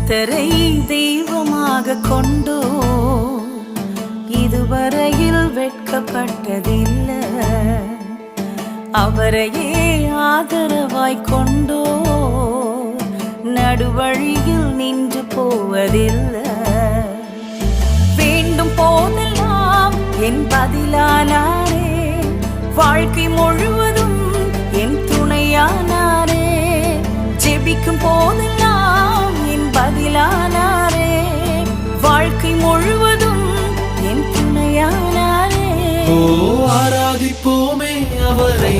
கர்த்தரை தெய்வமாக கொண்டோ இதுவரையில் வெட்கப்பட்டதில்லை. அவரையே ஆதரவாய் கொண்டோ நடுவழியில் நின்று போவதில்லை. வேண்டும் போதெல்லாம் என் பதிலானாரே, வாழ்க்கை முழுவதும் என் துணையானாரே. ஜெபிக்கும் போதெல்லாம் என் பதிலானாரே, வாழ்க்கை முழுவதும் என் துணையானாரே. ஆராதிப்போமே அவரை.